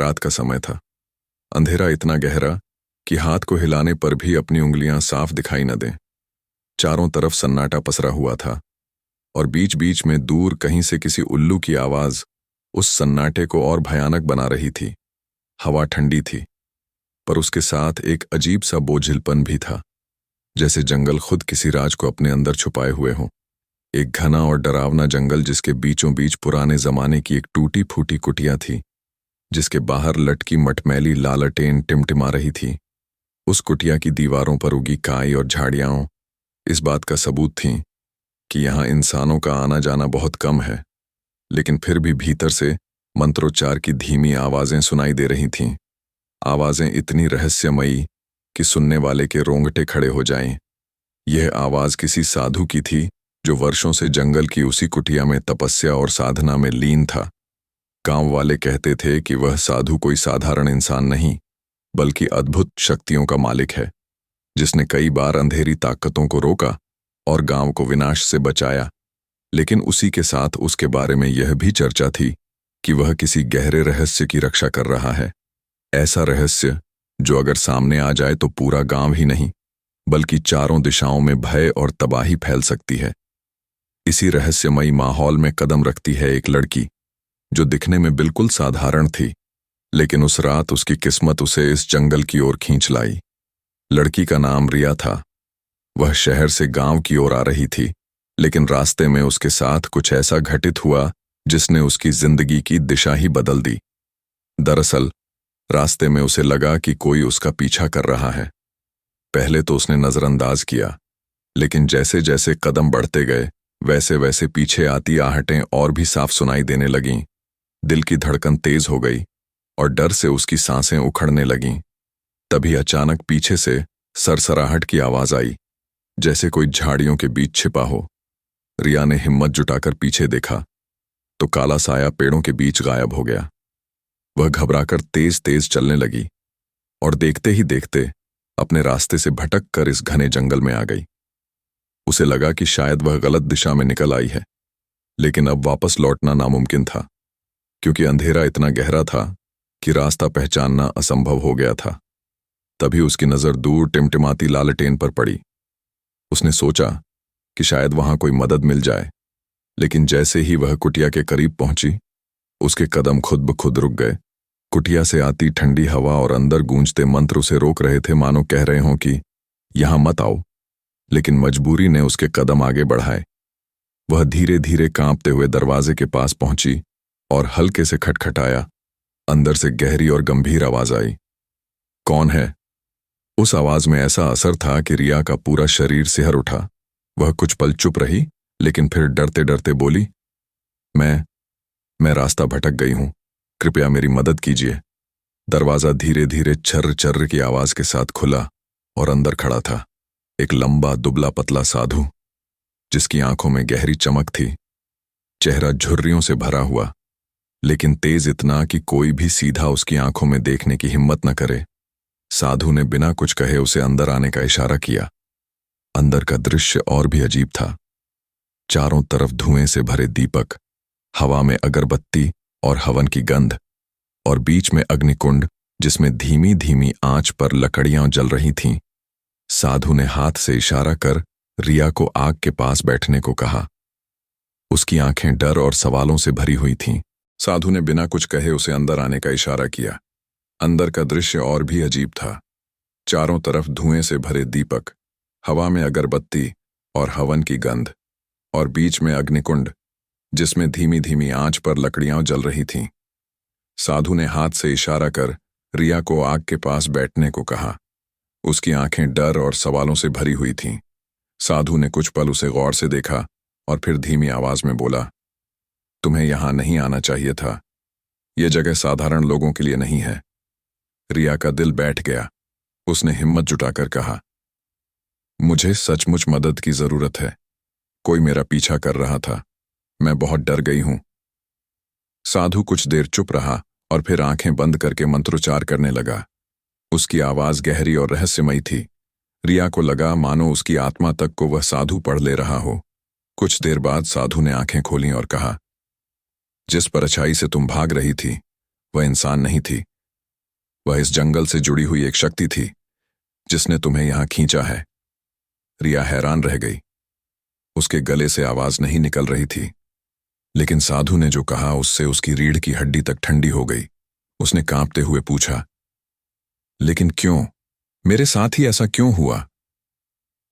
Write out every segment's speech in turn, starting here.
रात का समय था। अंधेरा इतना गहरा कि हाथ को हिलाने पर भी अपनी उंगलियां साफ दिखाई न दें। चारों तरफ सन्नाटा पसरा हुआ था और बीच बीच में दूर कहीं से किसी उल्लू की आवाज उस सन्नाटे को और भयानक बना रही थी। हवा ठंडी थी, पर उसके साथ एक अजीब सा बोझिलपन भी था, जैसे जंगल खुद किसी राज को अपने अंदर छुपाए हुए हो। एक घना और डरावना जंगल जिसके बीचों बीच पुराने जमाने की एक टूटी फूटी कुटिया थी, जिसके बाहर लटकी मटमैली लालटेन टिमटिमा रही थी। उस कुटिया की दीवारों पर उगी काई और झाड़ियां इस बात का सबूत थीं कि यहाँ इंसानों का आना जाना बहुत कम है, लेकिन फिर भी भीतर से मंत्रोच्चार की धीमी आवाजें सुनाई दे रही थीं। आवाजें इतनी रहस्यमयी कि सुनने वाले के रोंगटे खड़े हो जाएं। यह आवाज किसी साधु की थी जो वर्षों से जंगल की उसी कुटिया में तपस्या और साधना में लीन था। गांव वाले कहते थे कि वह साधु कोई साधारण इंसान नहीं, बल्कि अद्भुत शक्तियों का मालिक है, जिसने कई बार अंधेरी ताकतों को रोका और गांव को विनाश से बचाया। लेकिन उसी के साथ उसके बारे में यह भी चर्चा थी कि वह किसी गहरे रहस्य की रक्षा कर रहा है। ऐसा रहस्य जो अगर सामने आ जाए तो पूरा गांव ही नहीं, बल्कि चारों दिशाओं में भय और तबाही फैल सकती है। इसी रहस्यमयी माहौल में कदम रखती है एक लड़की, जो दिखने में बिल्कुल साधारण थी, लेकिन उस रात उसकी किस्मत उसे इस जंगल की ओर खींच लाई। लड़की का नाम रिया था। वह शहर से गांव की ओर आ रही थी, लेकिन रास्ते में उसके साथ कुछ ऐसा घटित हुआ जिसने उसकी जिंदगी की दिशा ही बदल दी। दरअसल रास्ते में उसे लगा कि कोई उसका पीछा कर रहा है। पहले तो उसने नजरअंदाज किया, लेकिन जैसे जैसे कदम बढ़ते गए वैसे वैसे पीछे आती आहटें और भी साफ सुनाई देने लगीं। दिल की धड़कन तेज हो गई और डर से उसकी सांसें उखड़ने लगीं। तभी अचानक पीछे से सरसराहट की आवाज आई, जैसे कोई झाड़ियों के बीच छिपा हो। रिया ने हिम्मत जुटाकर पीछे देखा तो काला साया पेड़ों के बीच गायब हो गया। वह घबराकर तेज तेज चलने लगी और देखते ही देखते अपने रास्ते से भटक कर इस घने जंगल में आ गई। उसे लगा कि शायद वह गलत दिशा में निकल आई है, लेकिन अब वापस लौटना नामुमकिन था, क्योंकि अंधेरा इतना गहरा था कि रास्ता पहचानना असंभव हो गया था। तभी उसकी नजर दूर टिमटिमाती लालटेन पर पड़ी। उसने सोचा कि शायद वहां कोई मदद मिल जाए, लेकिन जैसे ही वह कुटिया के करीब पहुंची, उसके कदम खुद ब खुद रुक गए। कुटिया से आती ठंडी हवा और अंदर गूंजते मंत्र उसे रोक रहे थे, मानो कह रहे हों कि यहां मत आओ। लेकिन मजबूरी ने उसके कदम आगे बढ़ाए। वह धीरे धीरे कांपते हुए दरवाजे के पास पहुंची और हल्के से खटखटाया। अंदर से गहरी और गंभीर आवाज आई, कौन है? उस आवाज में ऐसा असर था कि रिया का पूरा शरीर सिहर उठा। वह कुछ पल चुप रही, लेकिन फिर डरते डरते बोली, मैं रास्ता भटक गई हूं, कृपया मेरी मदद कीजिए। दरवाजा धीरे धीरे छर्र छर्र की आवाज के साथ खुला और अंदर खड़ा था एक लंबा दुबला पतला साधु, जिसकी आंखों में गहरी चमक थी। चेहरा झुर्रियों से भरा हुआ, लेकिन तेज इतना कि कोई भी सीधा उसकी आंखों में देखने की हिम्मत न करे। साधु ने बिना कुछ कहे उसे अंदर आने का इशारा किया। अंदर का दृश्य और भी अजीब था। चारों तरफ धुएं से भरे दीपक, हवा में अगरबत्ती और हवन की गंध, और बीच में अग्निकुंड जिसमें धीमी धीमी आंच पर लकड़ियां जल रही थीं। साधु ने हाथ से इशारा कर रिया को आग के पास बैठने को कहा। उसकी आंखें डर और सवालों से भरी हुई थीं। साधु ने बिना कुछ कहे उसे अंदर आने का इशारा किया। अंदर का दृश्य और भी अजीब था। चारों तरफ धुएं से भरे दीपक, हवा में अगरबत्ती और हवन की गंध, और बीच में अग्निकुंड जिसमें धीमी धीमी आंच पर लकड़ियां जल रही थीं। साधु ने हाथ से इशारा कर रिया को आग के पास बैठने को कहा। उसकी आंखें डर और सवालों से भरी हुई थीं। साधु ने कुछ पल उसे गौर से देखा और फिर धीमी आवाज में बोला, तुम्हें यहां नहीं आना चाहिए था। यह जगह साधारण लोगों के लिए नहीं है। रिया का दिल बैठ गया। उसने हिम्मत जुटाकर कहा, मुझे सचमुच मदद की जरूरत है। कोई मेरा पीछा कर रहा था। मैं बहुत डर गई हूं। साधु कुछ देर चुप रहा और फिर आंखें बंद करके मंत्रोच्चार करने लगा। उसकी आवाज गहरी और रहस्यमयी थी। रिया को लगा मानो उसकी आत्मा तक को वह साधु पढ़ ले रहा हो। कुछ देर बाद साधु ने आंखें खोलीं और कहा, जिस परछाई से तुम भाग रही थी वह इंसान नहीं थी, वह इस जंगल से जुड़ी हुई एक शक्ति थी जिसने तुम्हें यहां खींचा है। रिया हैरान रह गई। उसके गले से आवाज नहीं निकल रही थी, लेकिन साधु ने जो कहा उससे उसकी रीढ़ की हड्डी तक ठंडी हो गई। उसने कांपते हुए पूछा, लेकिन क्यों? मेरे साथ ही ऐसा क्यों हुआ?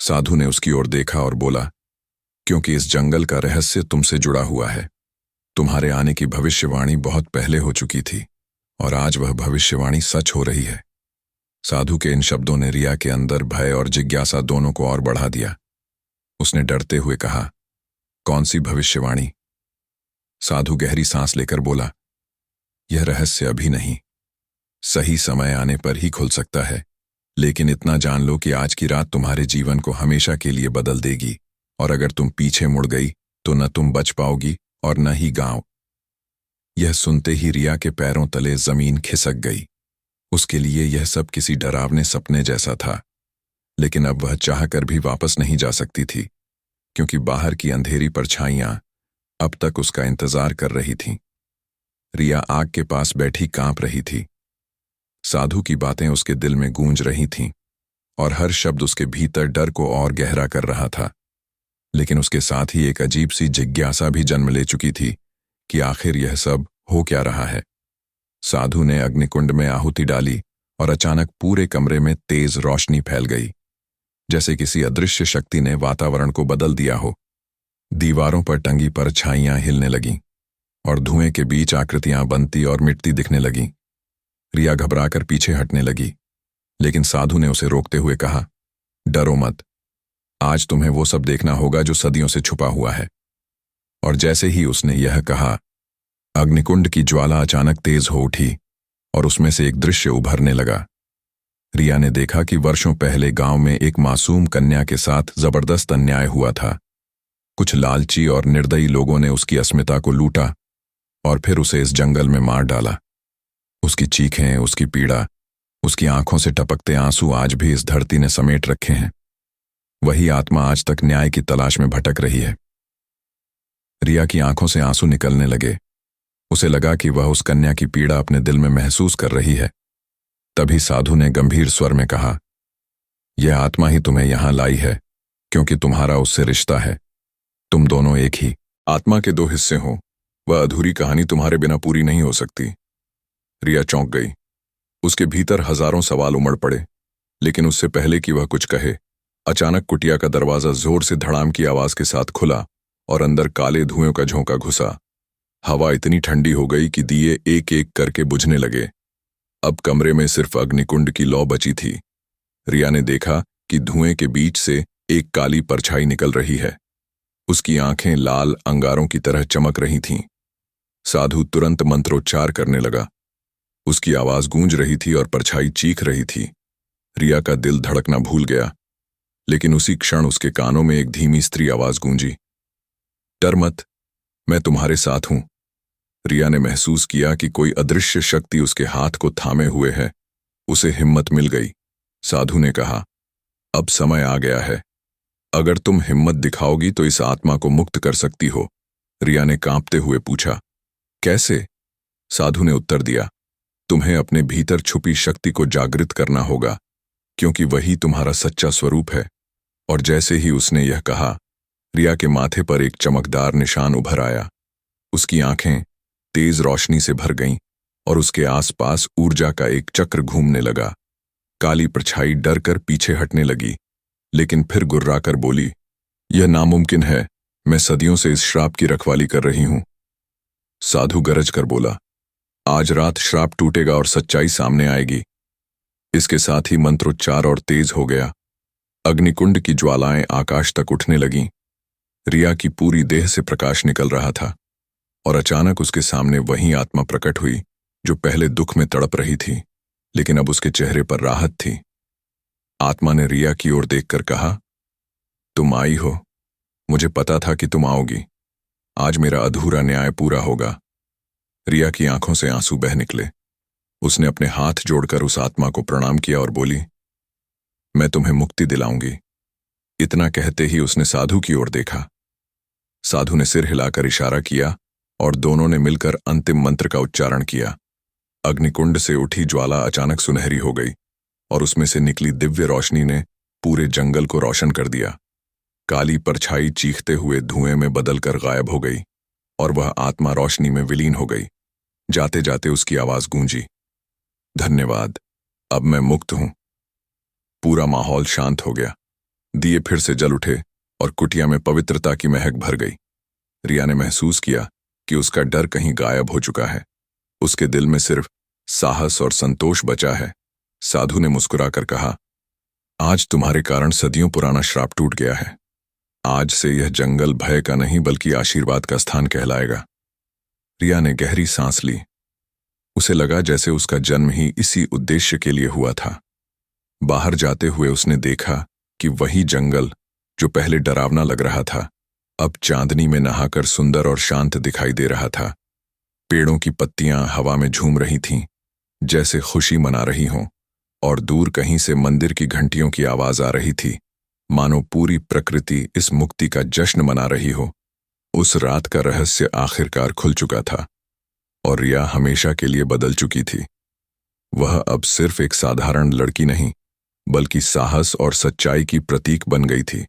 साधु ने उसकी ओर देखा और बोला, क्योंकि इस जंगल का रहस्य तुमसे जुड़ा हुआ है। तुम्हारे आने की भविष्यवाणी बहुत पहले हो चुकी थी और आज वह भविष्यवाणी सच हो रही है। साधु के इन शब्दों ने रिया के अंदर भय और जिज्ञासा दोनों को और बढ़ा दिया। उसने डरते हुए कहा, कौन सी भविष्यवाणी? साधु गहरी सांस लेकर बोला, यह रहस्य अभी नहीं, सही समय आने पर ही खुल सकता है। लेकिन इतना जान लो कि आज की रात तुम्हारे जीवन को हमेशा के लिए बदल देगी, और अगर तुम पीछे मुड़ गई तो न तुम बच पाओगी और न ही गांव। यह सुनते ही रिया के पैरों तले जमीन खिसक गई। उसके लिए यह सब किसी डरावने सपने जैसा था, लेकिन अब वह चाहकर भी वापस नहीं जा सकती थी, क्योंकि बाहर की अंधेरी परछाइयां अब तक उसका इंतजार कर रही थीं। रिया आग के पास बैठी कांप रही थी। साधु की बातें उसके दिल में गूंज रही थीं और हर शब्द उसके भीतर डर को और गहरा कर रहा था। लेकिन उसके साथ ही एक अजीब सी जिज्ञासा भी जन्म ले चुकी थी कि आखिर यह सब हो क्या रहा है। साधु ने अग्निकुंड में आहुति डाली और अचानक पूरे कमरे में तेज रोशनी फैल गई, जैसे किसी अदृश्य शक्ति ने वातावरण को बदल दिया हो। दीवारों पर टंगी परछाइयां हिलने लगीं और धुएं के बीच आकृतियां बनती और मिटती दिखने लगीं। रिया घबराकर पीछे हटने लगी, लेकिन साधु ने उसे रोकते हुए कहा, डरो मत, आज तुम्हें वो सब देखना होगा जो सदियों से छुपा हुआ है। और जैसे ही उसने यह कहा, अग्निकुंड की ज्वाला अचानक तेज हो उठी और उसमें से एक दृश्य उभरने लगा। रिया ने देखा कि वर्षों पहले गांव में एक मासूम कन्या के साथ जबरदस्त अन्याय हुआ था। कुछ लालची और निर्दयी लोगों ने उसकी अस्मिता को लूटा और फिर उसे इस जंगल में मार डाला। उसकी चीखें, उसकी पीड़ा, उसकी आंखों से टपकते आंसू आज भी इस धरती ने समेट रखे हैं। वही आत्मा आज तक न्याय की तलाश में भटक रही है। रिया की आंखों से आंसू निकलने लगे। उसे लगा कि वह उस कन्या की पीड़ा अपने दिल में महसूस कर रही है। तभी साधु ने गंभीर स्वर में कहा, यह आत्मा ही तुम्हें यहां लाई है, क्योंकि तुम्हारा उससे रिश्ता है। तुम दोनों एक ही आत्मा के दो हिस्से हो। वह अधूरी कहानी तुम्हारे बिना पूरी नहीं हो सकती। रिया चौंक गई। उसके भीतर हजारों सवाल उमड़ पड़े, लेकिन उससे पहले कि वह कुछ कहे, अचानक कुटिया का दरवाजा जोर से धड़ाम की आवाज के साथ खुला और अंदर काले धुएं का झोंका घुसा। हवा इतनी ठंडी हो गई कि दिए एक एक करके बुझने लगे। अब कमरे में सिर्फ अग्निकुंड की लौ बची थी। रिया ने देखा कि धुएं के बीच से एक काली परछाई निकल रही है। उसकी आंखें लाल अंगारों की तरह चमक रही थीं। साधु तुरंत मंत्रोच्चार करने लगा। उसकी आवाज गूंज रही थी और परछाई चीख रही थी। रिया का दिल धड़कना भूल गया, लेकिन उसी क्षण उसके कानों में एक धीमी स्त्री आवाज गूंजी, डर मत, मैं तुम्हारे साथ हूं। रिया ने महसूस किया कि कोई अदृश्य शक्ति उसके हाथ को थामे हुए है। उसे हिम्मत मिल गई। साधु ने कहा, अब समय आ गया है। अगर तुम हिम्मत दिखाओगी तो इस आत्मा को मुक्त कर सकती हो। रिया ने कांपते हुए पूछा, कैसे? साधु ने उत्तर दिया, तुम्हें अपने भीतर छुपी शक्ति को जागृत करना होगा, क्योंकि वही तुम्हारा सच्चा स्वरूप है। और जैसे ही उसने यह कहा, रिया के माथे पर एक चमकदार निशान उभर आया। उसकी आंखें तेज रोशनी से भर गईं और उसके आसपास ऊर्जा का एक चक्र घूमने लगा। काली परछाई डर कर पीछे हटने लगी, लेकिन फिर गुर्राकर बोली, यह नामुमकिन है, मैं सदियों से इस श्राप की रखवाली कर रही हूं। साधु गरज कर बोला, आज रात श्राप टूटेगा और सच्चाई सामने आएगी। इसके साथ ही मंत्रोच्चार और तेज हो गया। अग्निकुंड की ज्वालाएं आकाश तक उठने लगीं। रिया की पूरी देह से प्रकाश निकल रहा था और अचानक उसके सामने वही आत्मा प्रकट हुई जो पहले दुख में तड़प रही थी, लेकिन अब उसके चेहरे पर राहत थी। आत्मा ने रिया की ओर देखकर कहा, तुम आई हो, मुझे पता था कि तुम आओगी। आज मेरा अधूरा न्याय पूरा होगा। रिया की आंखों से आंसू बह निकले। उसने अपने हाथ जोड़कर उस आत्मा को प्रणाम किया और बोली, मैं तुम्हें मुक्ति दिलाऊंगी। इतना कहते ही उसने साधु की ओर देखा। साधु ने सिर हिलाकर इशारा किया और दोनों ने मिलकर अंतिम मंत्र का उच्चारण किया। अग्निकुंड से उठी ज्वाला अचानक सुनहरी हो गई और उसमें से निकली दिव्य रोशनी ने पूरे जंगल को रोशन कर दिया। काली परछाई चीखते हुए धुएं में बदलकर गायब हो गई और वह आत्मा रोशनी में विलीन हो गई। जाते जाते उसकी आवाज गूंजी, धन्यवाद, अब मैं मुक्त हूं। पूरा माहौल शांत हो गया। दिए फिर से जल उठे और कुटिया में पवित्रता की महक भर गई। रिया ने महसूस किया कि उसका डर कहीं गायब हो चुका है। उसके दिल में सिर्फ साहस और संतोष बचा है। साधु ने मुस्कुराकर कहा, आज तुम्हारे कारण सदियों पुराना श्राप टूट गया है। आज से यह जंगल भय का नहीं बल्कि आशीर्वाद का स्थान कहलाएगा। रिया ने गहरी सांस ली। उसे लगा जैसे उसका जन्म ही इसी उद्देश्य के लिए हुआ था। बाहर जाते हुए उसने देखा कि वही जंगल जो पहले डरावना लग रहा था, अब चांदनी में नहाकर सुंदर और शांत दिखाई दे रहा था। पेड़ों की पत्तियां हवा में झूम रही थीं, जैसे खुशी मना रही हों, और दूर कहीं से मंदिर की घंटियों की आवाज आ रही थी, मानो पूरी प्रकृति इस मुक्ति का जश्न मना रही हो। उस रात का रहस्य आखिरकार खुल चुका था और रिया हमेशा के लिए बदल चुकी थी। वह अब सिर्फ एक साधारण लड़की नहीं, बल्कि साहस और सच्चाई की प्रतीक बन गई थी।